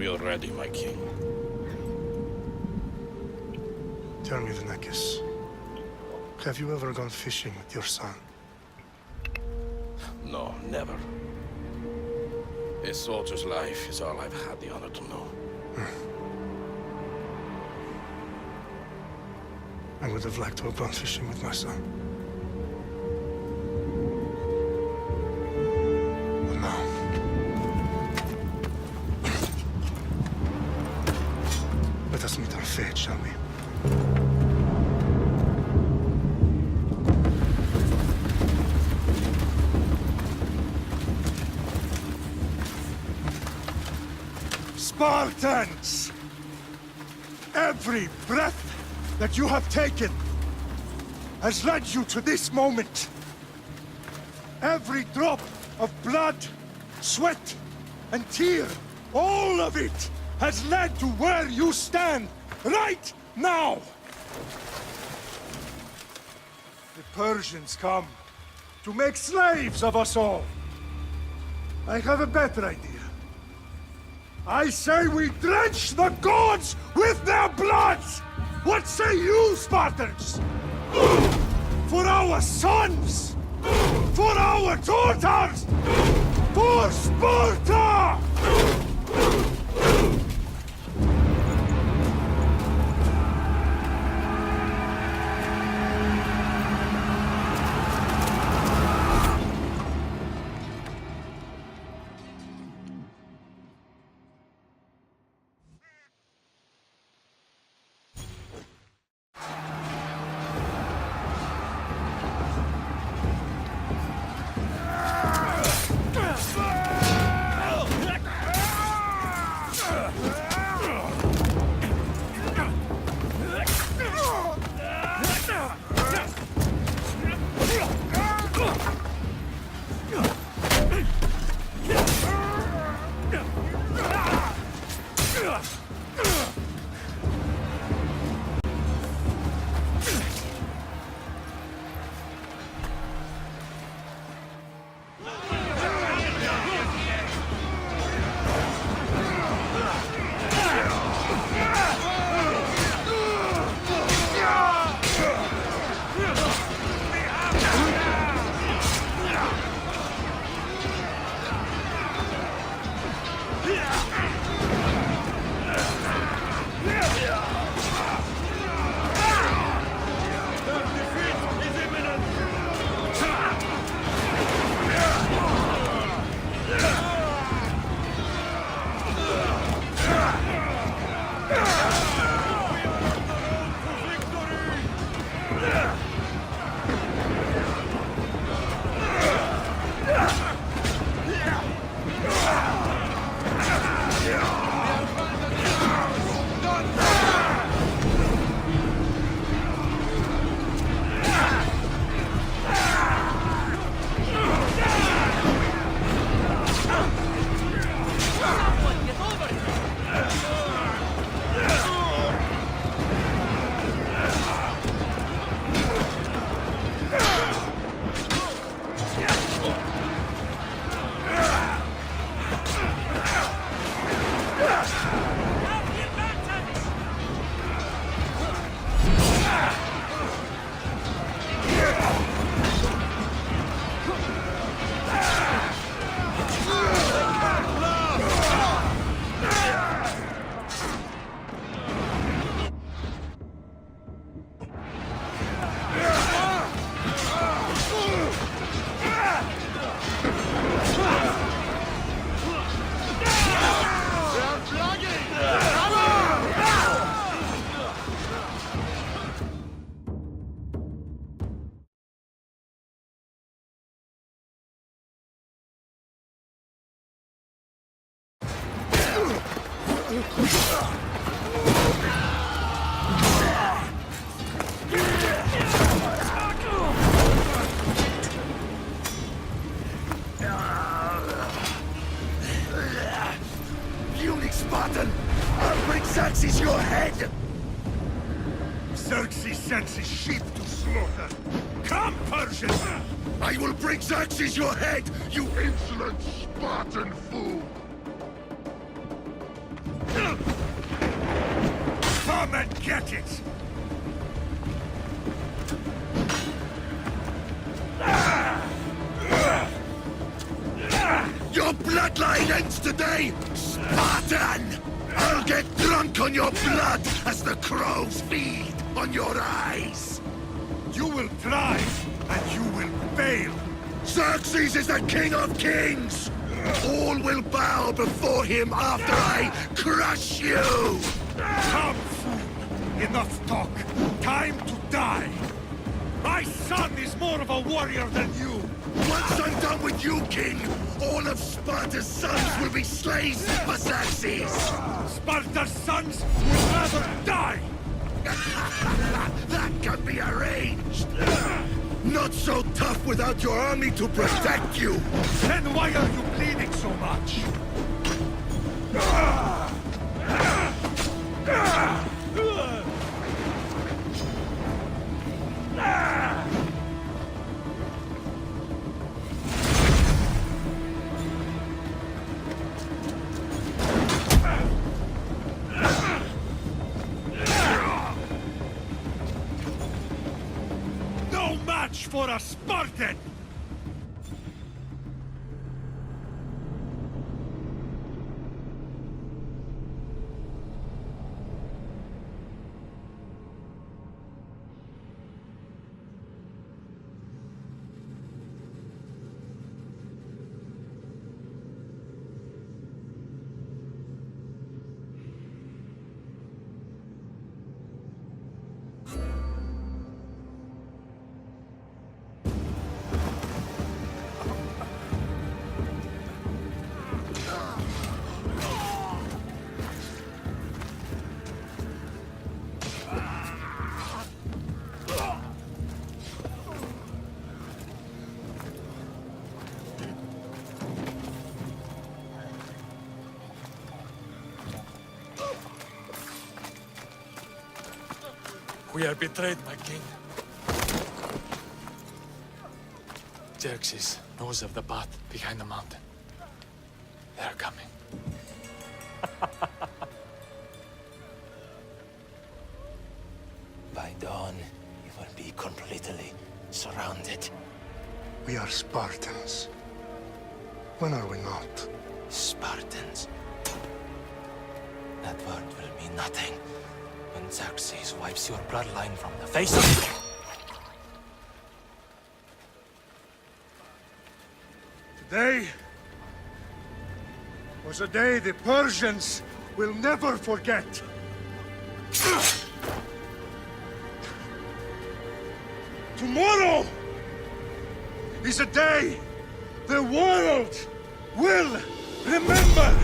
We are ready, my king. Tell me, Vinakis, have you ever gone fishing with your son? No, never. A soldier's life is all I've had the honor to know. I would have liked to have gone fishing with my son. But now... let us meet our fate, shall we? Spartans! Every breath that you have taken has led you to this moment. Every drop of blood, sweat, and tear, all of it has led to where you stand right now. The Persians come to make slaves of us all. I have a better idea. I say we drench the gods with their blood! What say you, Spartans? For our sons! For our daughters! For Sparta! Spartan! I'll bring Xerxes your head! Xerxes sends his sheep to slaughter. Come, Persians! I will bring Xerxes your head, you insolent Spartan fool! Come and get it! Your bloodline ends today, Spartan! I'll get drunk on your blood as the crows feed on your eyes! You will try, and you will fail! Xerxes is the king of kings! All will bow before him after I crush you! Come, fool! Enough talk! Time to die! My son is more of a warrior than you! Once I'm done with you, king, all of Sparta's sons will be slaves for Xerxes! Sparta's sons would rather die! That can be arranged! Not so tough without your army to protect you! Then why are you bleeding so much? No match for a Spartan! We are betrayed, my king. Xerxes knows of the path behind the mountain. They are coming. By dawn, you will be completely surrounded. We are Spartans. When are we not? Spartans. That word will mean nothing when Xerxes wipes your bloodline from the face of... Today was a day the Persians will never forget. Tomorrow is a day the world will remember.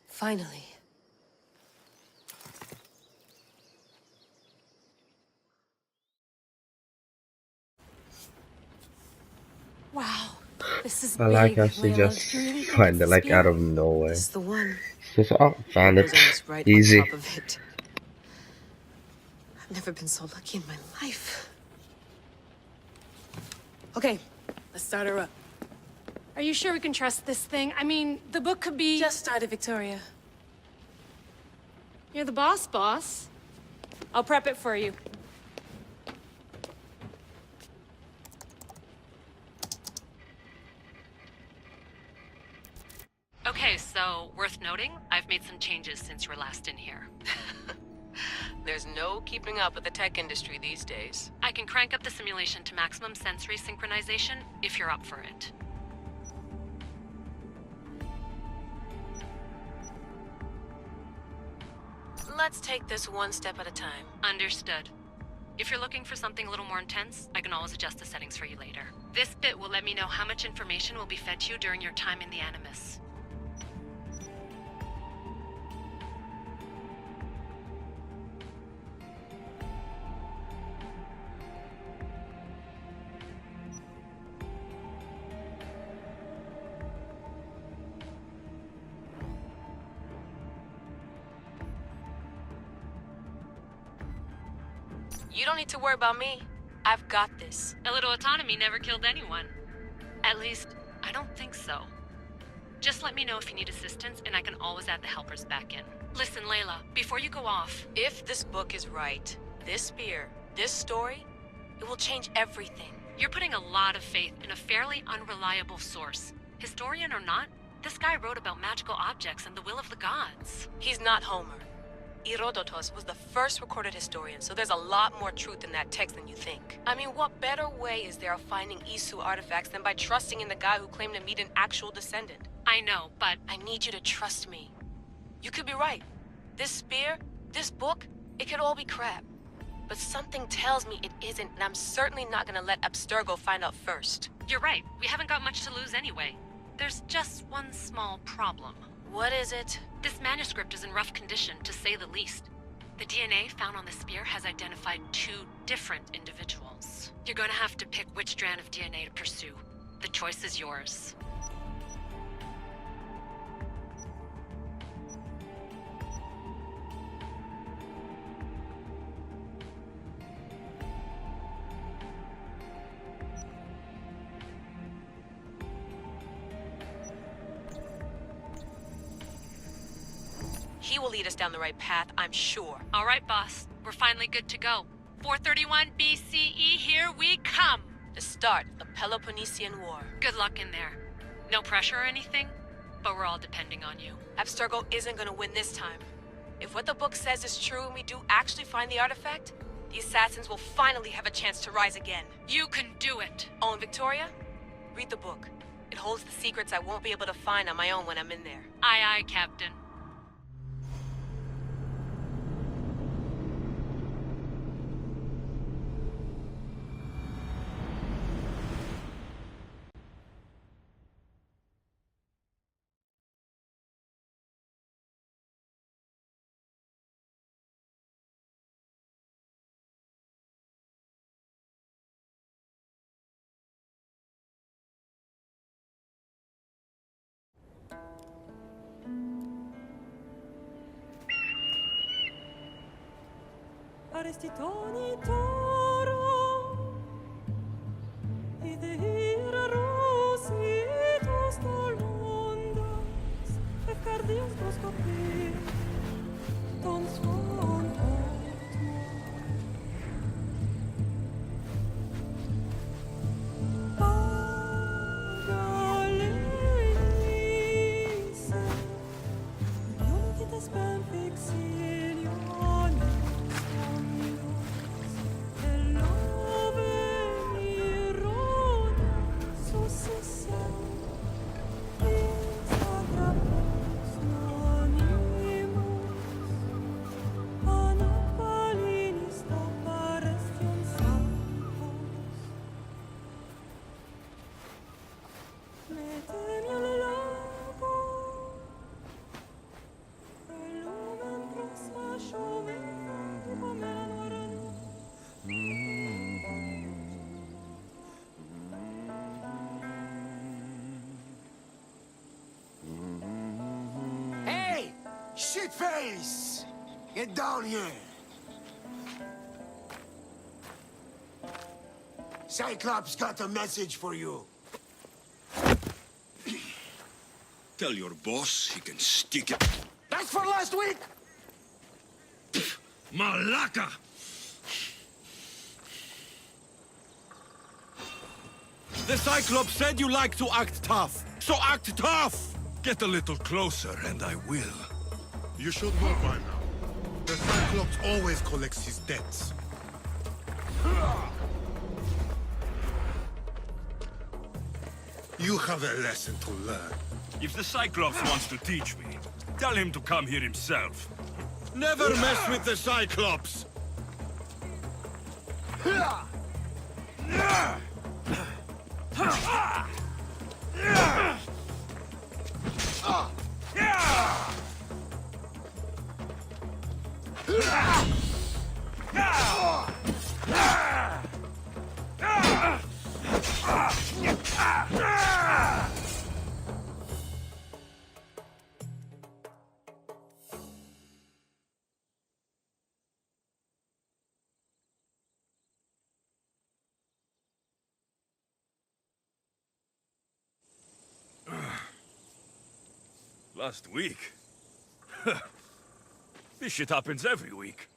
Finally. Wow, this is I like big. how she My just love, really kinda it's like big. out of nowhere. This is the one. Just oh found I was it. almost right Easy. on top of it. I've never been so lucky in my life. Okay, let's start her up. Are you sure we can trust this thing? I mean, the book could be... Just started, Victoria. You're the boss. I'll prep it for you. Okay, so worth noting, I've made some changes since you were last in here. There's no keeping up with the tech industry these days. I can crank up the simulation to maximum sensory synchronization if you're up for it. Let's take this one step at a time. Understood. If you're looking for something a little more intense, I can always adjust the settings for you later. This bit will let me know how much information will be fed to you during your time in the Animus. You don't need to worry about me. I've got this. A little autonomy never killed anyone. At least, I don't think so. Just let me know if you need assistance, and I can always add the helpers back in. Listen, Layla, before you go off... If this book is right, this spear, this story, it will change everything. You're putting a lot of faith in a fairly unreliable source. Historian or not, this guy wrote about magical objects and the will of the gods. He's not Homer. Herodotus was the first recorded historian, so there's a lot more truth in that text than you think. I mean, what better way is there of finding Isu artifacts than by trusting in the guy who claimed to meet an actual descendant? I know, but... I need you to trust me. You could be right. This spear, this book, it could all be crap. But something tells me it isn't, and I'm certainly not gonna let Abstergo find out first. You're right. We haven't got much to lose anyway. There's just one small problem. What is it? This manuscript is in rough condition, to say the least. The DNA found on the spear has identified 2 different individuals. You're gonna have to pick which strand of DNA to pursue. The choice is yours. He will lead us down the right path, I'm sure. All right, boss. We're finally good to go. 431 BCE, here we come! The start of the Peloponnesian War. Good luck in there. No pressure or anything, but we're all depending on you. Abstergo isn't gonna win this time. If what the book says is true and we do actually find the artifact, the assassins will finally have a chance to rise again. You can do it! Oh, and Victoria? Read the book. It holds the secrets I won't be able to find on my own when I'm in there. Aye, aye, Captain. Arestitoni toro Idehira rositos tolondas Efcardios proscopir Ton suon Pagalenise Non quitas ben fixilionis Hey! Shitface! Get down here! Cyclops got a message for you. Tell your boss he can stick it. That's for last week! Malaka! The Cyclops said you like to act tough, so act tough! Get a little closer and I will. You should know by now. The Cyclops always collects his debts. You have a lesson to learn. If the Cyclops wants to teach me, tell him to come here himself. Never mess with the Cyclops! Last week? This shit happens every week.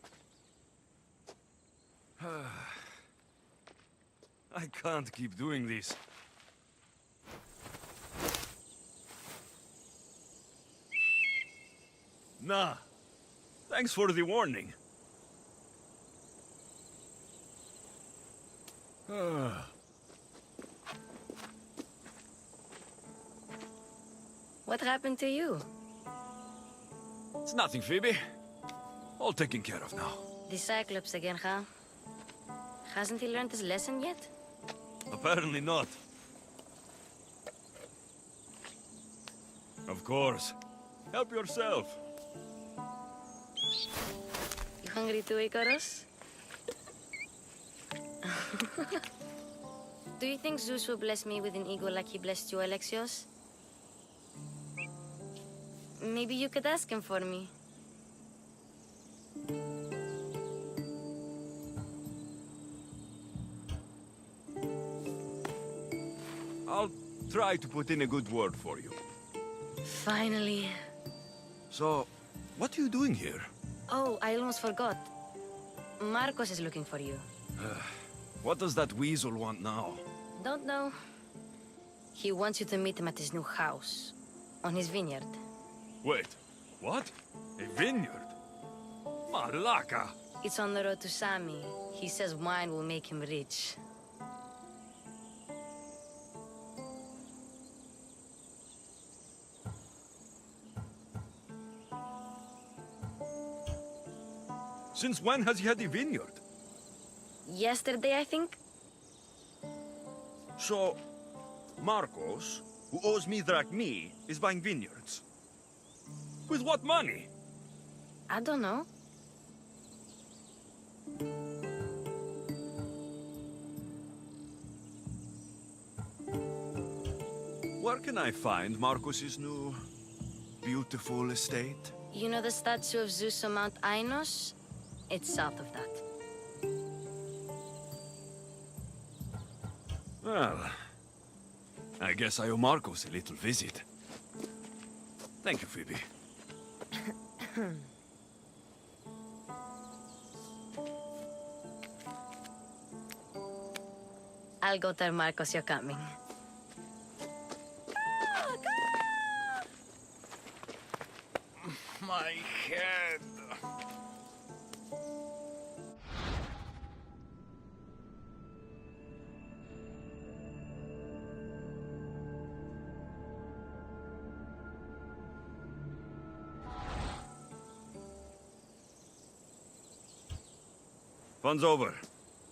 I can't keep doing this. Nah. Thanks for the warning. What happened to you? It's nothing, Phoebe. All taken care of now. The Cyclops again, huh? Hasn't he learned his lesson yet? Apparently not. Of course. Help yourself. You hungry too, Icarus? Do you think Zeus will bless me with an ego like he blessed you, Alexios? Maybe you could ask him for me. I'll try to put in a good word for you. Finally. So, what are you doing here? Oh, I almost forgot. Marcos is looking for you. What does that weasel want now? Don't know. He wants you to meet him at his new house. On his vineyard. Wait, what? A vineyard? Malaka! It's on the road to Sami. He says wine will make him rich. Since when has he had a vineyard? Yesterday, I think? So, Marcos, who owes me drachmi, is buying vineyards. With what money? I don't know. Where can I find Marcos's new, beautiful estate? You know the statue of Zeus on Mount Ainos? It's south of that. Well, I guess I owe Marcos a little visit. Thank you, Phoebe. I'll go tell Marcos you're coming. My head. Fun's over.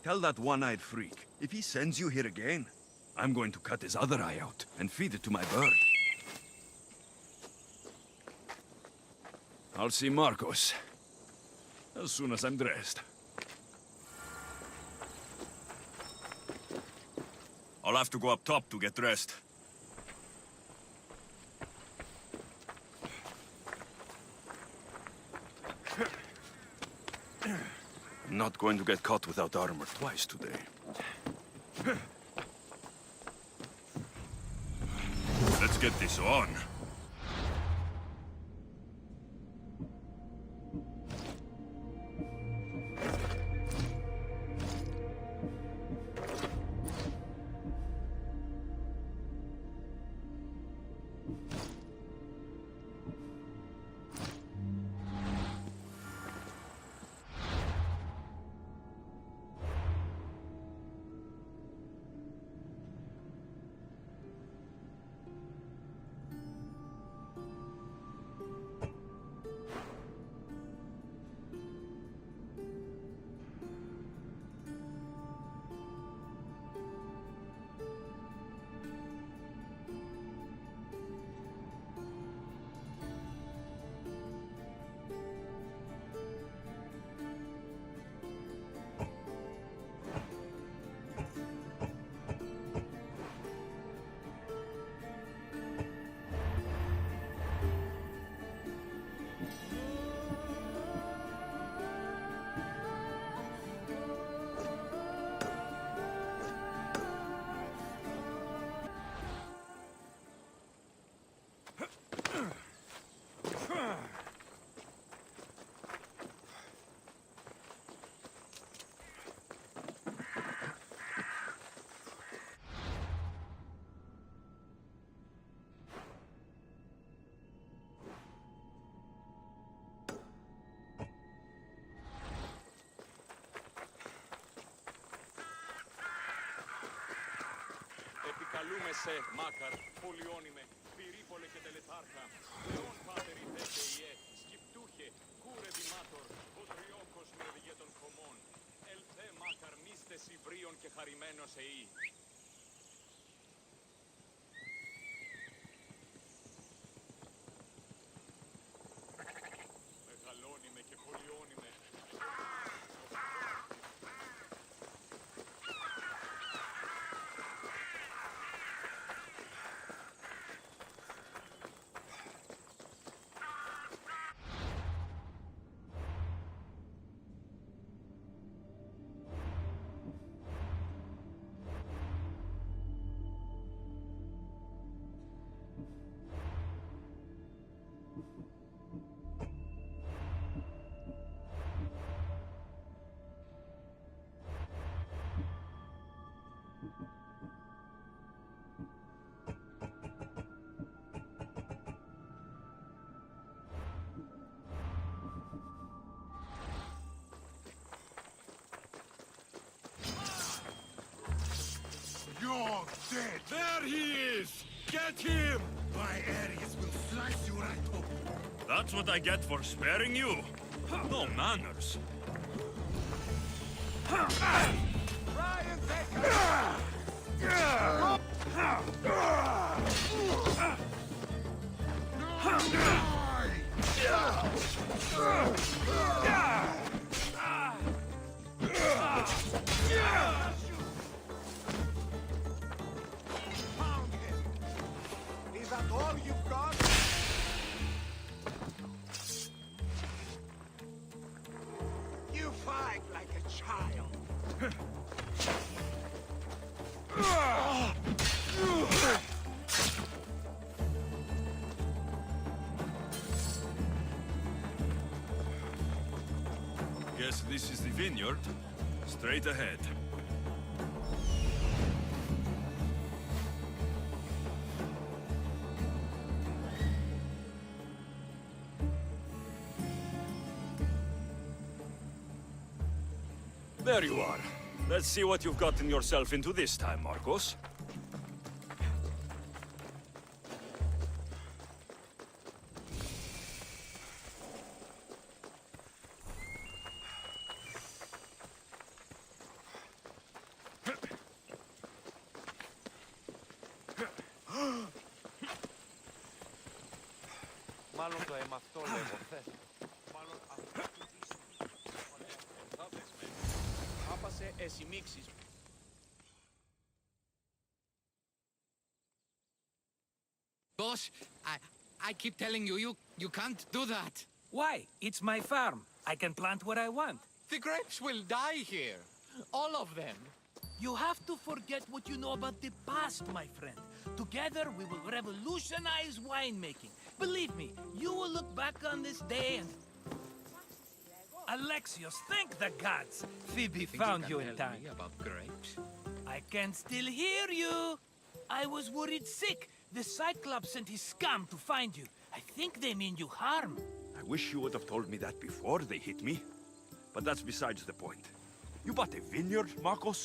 Tell that one-eyed freak, if he sends you here again, I'm going to cut his other eye out and feed it to my bird. I'll see Marcos as soon as I'm dressed. I'll have to go up top to get dressed. I'm not going to get caught without armor twice today. Let's get this on. Ευλογούμε σε, Μάκαρ, πολιόνιμε, πυρίπολε και τελετάρχα, Θεόν πάτερη θέτε ιέ, σκυπτούχε, κούρε δημάτορ, βοτριόκος με των χωμών, ελθέ Μάκαρ μίστες υβρίων και χαρημένος εή. Μεγαλώνιμε και πολιόνιμε. You're dead! There he is! Get him! My Ares will slice you right open. That's what I get for sparing you. No manners. Try and take her! Found him! Is that all you've got? You fight like a child. Guess this is the vineyard. Straight ahead. There you are. Let's see what you've gotten yourself into this time, Marcos. Μάλλον το αίμα αυτό λέγω, θες. Μάλλον αυτό του άπασε εσημίξεις. Boss, I keep telling you, you can't do that. Why? It's my farm. I can plant what I want. The grapes will die here. All of them. You have to forget what you know about the past, my friend. Together, we will revolutionize winemaking. Believe me, you will look back on this day and... Alexios, thank the gods! Phoebe found you in time. About grapes? I can still hear you! I was worried sick. The Cyclops sent his scum to find you. I think they mean you harm. I wish you would have told me that before they hit me. But that's besides the point. You bought a vineyard, Marcos?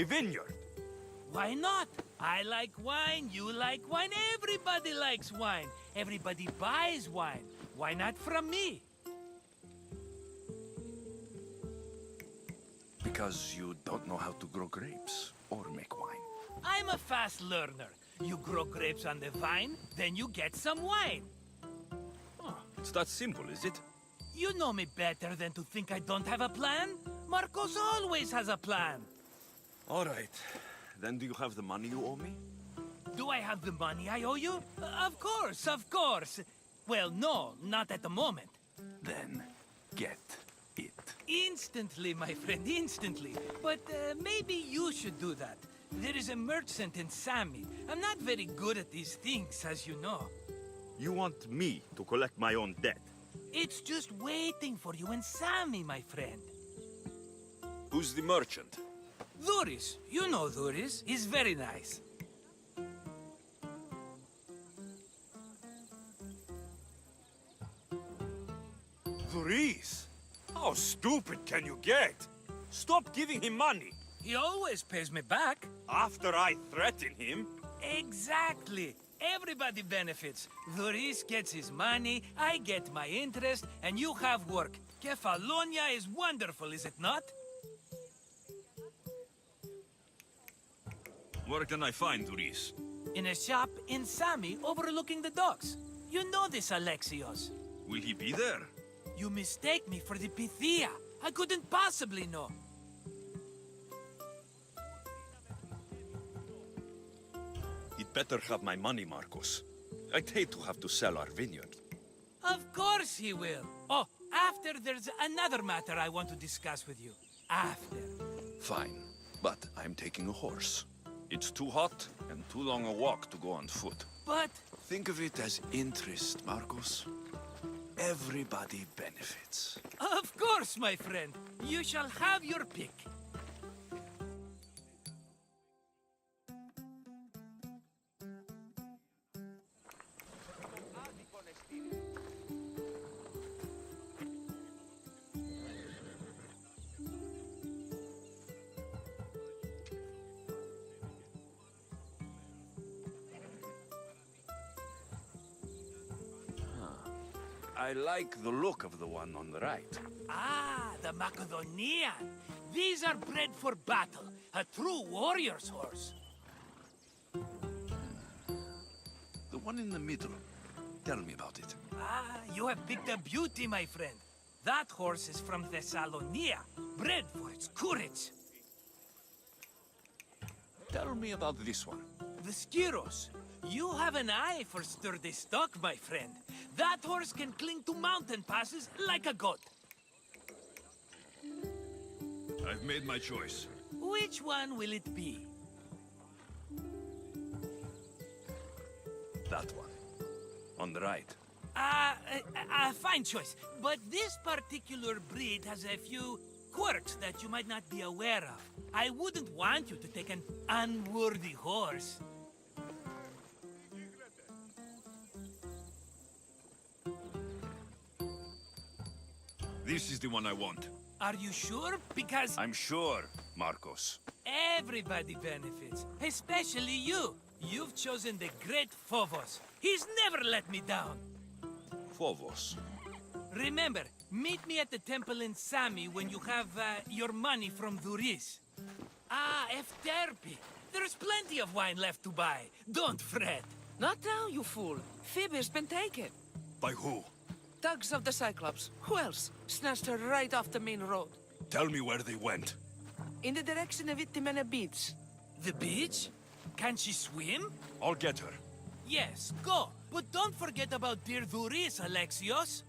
A vineyard? Why not? I like wine, you like wine, everybody likes wine. Everybody buys wine. Why not from me? Because you don't know how to grow grapes or make wine. I'm a fast learner. You grow grapes on the vine, then you get some wine. Oh, it's that simple, is it? You know me better than to think I don't have a plan. Marcos always has a plan. All right. Then do you have the money you owe me? Do I have the money I owe you? Of course, of course. Well, no, not at the moment. Then get it. Instantly, my friend, instantly. But maybe you should do that. There is a merchant in Sami. I'm not very good at these things, as you know. You want me to collect my own debt? It's just waiting for you in Sami, my friend. Who's the merchant? Duris. You know Duris. He's very nice. Duris? How stupid can you get? Stop giving him money. He always pays me back. After I threaten him? Exactly. Everybody benefits. Duris gets his money, I get my interest, and you have work. Kefalonia is wonderful, is it not? Where can I find Duris? In a shop in Sami overlooking the docks. You know this, Alexios. Will he be there? You mistake me for the Pythia. I couldn't possibly know. He'd better have my money, Marcos. I'd hate to have to sell our vineyard. Of course he will. Oh, after there's another matter I want to discuss with you. After. Fine, but I'm taking a horse. It's too hot and too long a walk to go on foot. But... Think of it as interest, Marcos. Everybody benefits. Of course, my friend. You shall have your pick. I like the look of the one on the right. Ah, the Macedonian. These are bred for battle. A true warrior's horse. The one in the middle. Tell me about it. Ah, you have picked a beauty, my friend. That horse is from Thessalonia, bred for its courage. Tell me about this one. The Skyros. You have an eye for sturdy stock, my friend. That horse can cling to mountain passes like a goat. I've made my choice. Which one will it be? That one. On the right. Fine choice. But this particular breed has a few quirks that you might not be aware of. I wouldn't want you to take an unworthy horse. This is the one I want. Are you sure? Because... I'm sure, Marcos. everybody benefits, especially you. You've chosen the great Phobos. He's never let me down. Phobos. Remember, meet me at the temple in Sami when you have your money from Duris. Ah, Efterpi. There's plenty of wine left to buy. Don't fret. Not now, you fool. Phoebe's been taken. By who? Thugs of the Cyclops. Who else? Snatched her right off the main road. Tell me where they went. In the direction of Itimena Beach. The beach? Can she swim? I'll get her. Yes, go. But don't forget about dear Duris, Alexios.